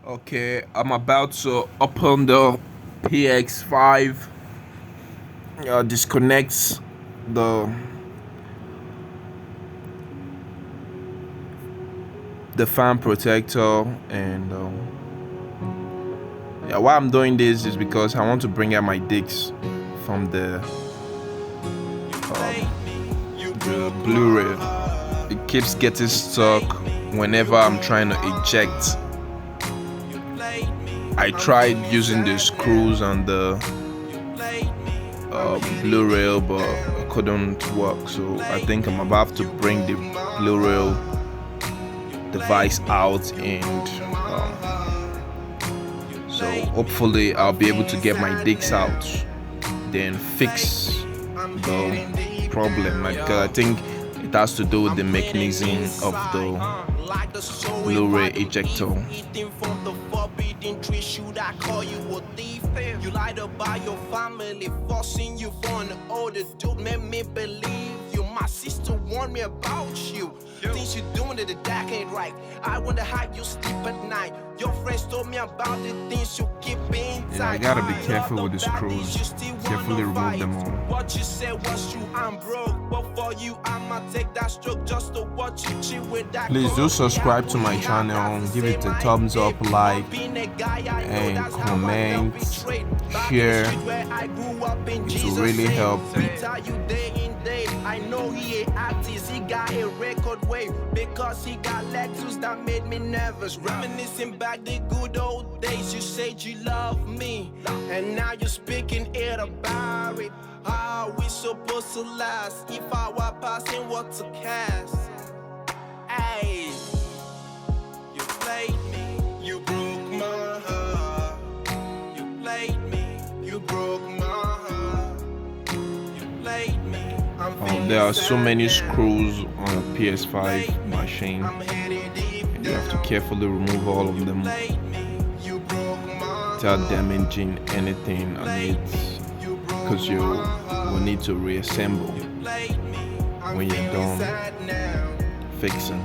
Okay, I'm about to open the PS5, disconnect the fan protector, and yeah, why I'm doing this is because I want to bring out my discs from the Blu-ray. It keeps getting stuck whenever I'm trying to eject. I tried using the screws on the Blu-ray, but it couldn't work. So I think I'm about to bring the Blu-ray device out, and so hopefully I'll be able to get my discs out, then fix the problem. Like I think it has to do with the mechanism of the Blu-ray ejector. Should I call you a thief? You lied about your family, forcing you for an older dude, made me believe you. My sister warned me about you. Things you're doing in the dark ain't right. I wonder how you sleep at night. Your friends told me about the things you keep inside. Yeah, I gotta be careful with the screws. Carefully remove them all. What you said was true, I'm broke. But for you, I'ma take that stroke just to watch you cheat with that. Please do subscribe to my channel, give it a thumbs up, like, and comment, share. It will really help. I know he a artist, he got a record wave because he got Lexus that made me nervous. Reminiscing back the good old days, you said you love me, and now you're speaking it about it. How are we supposed to last if I were passing what to cast? Hey, you played me, you broke my heart. You played me, you broke my heart. You played me. There are so many screws on a PS5 machine, and you have to carefully remove all of them without damaging anything on it, because you will need to reassemble when you're done fixing.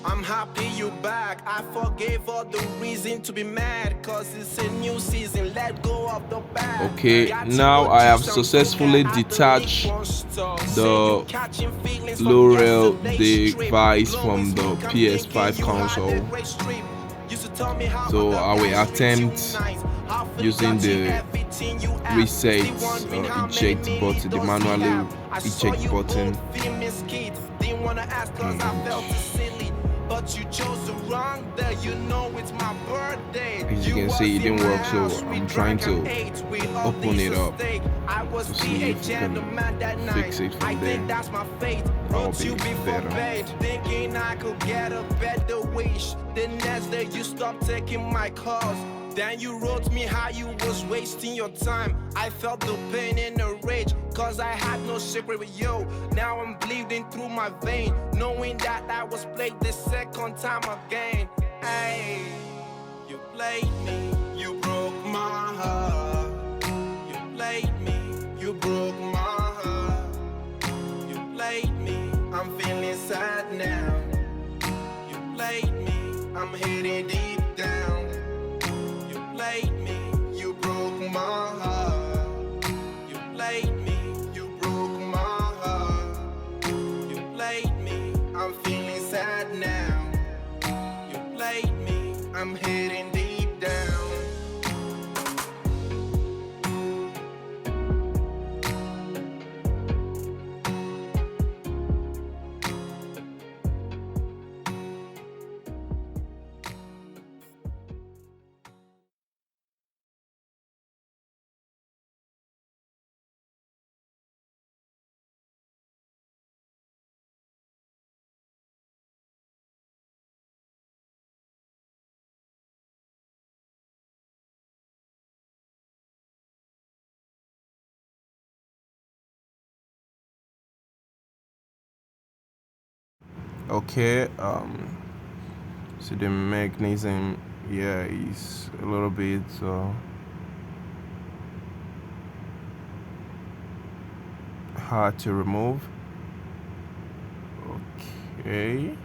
I'm happy you back. I forgave all the reason to be mad, cause it's a new season. Let go of the bad. Okay, now I have successfully detached the Blu-ray device from the PS5 console. So I will attempt using the reset eject button, the manual eject button. But you chose the wrong day, you know it's my birthday. As you can see, it didn't work, so I'm trying to open it up to see if we can fix it from there. I'll be better. Thinking I could get a better wish. The next day you stopped taking my calls. Then you wrote me how you was wasting your time. I felt the pain and the rage, cause I had no secret with you. Now I'm bleeding through my vein, knowing that I was played the second time again. Hey, you played me, you broke my heart. You played me, you broke my heart. You played me, I'm feeling sad now. You played me, I'm heading deep down. You played me, you broke my heart. You played me, you broke my heart. You played me, I'm feeling sad now. You played me, I'm heading deep down. Okay, so the mechanism, yeah, is a little bit hard to remove. Okay. Okay.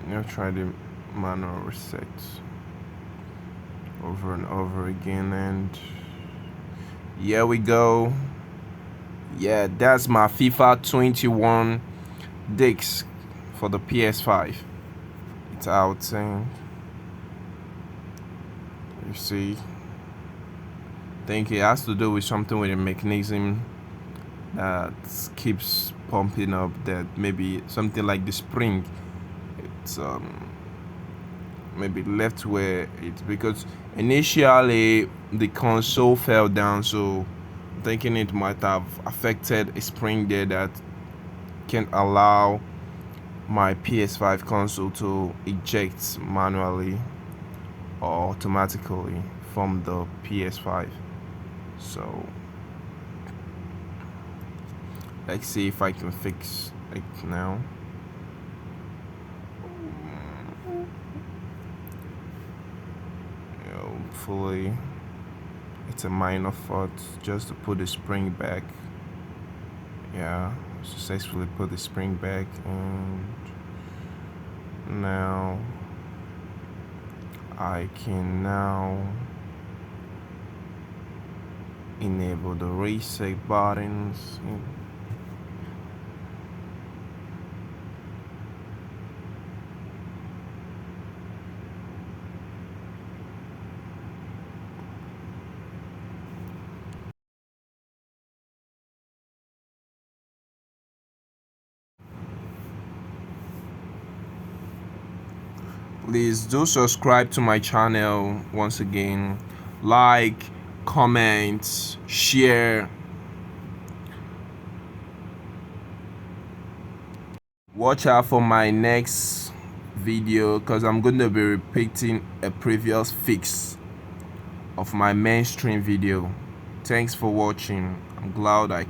I'll try the manual reset over and over again, and here we go. Yeah, that's my FIFA 21 disc for the PS5. It's out, and you see, I think it has to do with something with the mechanism that keeps pumping up, that maybe something like the spring, it's maybe left where it's, because initially the console fell down, so I'm thinking it might have affected a spring there that can allow my PS5 console to eject manually or automatically from the PS5. So let's see if I can fix it now. Hopefully it's a minor fault, just to put the spring back. Yeah, successfully put the spring back, and now I can now enable the reset buttons. Please do subscribe to my channel once again. Like, comment, share. Watch out for my next video, because I'm going to be repeating a previous fix of my mainstream video. Thanks for watching. I'm glad I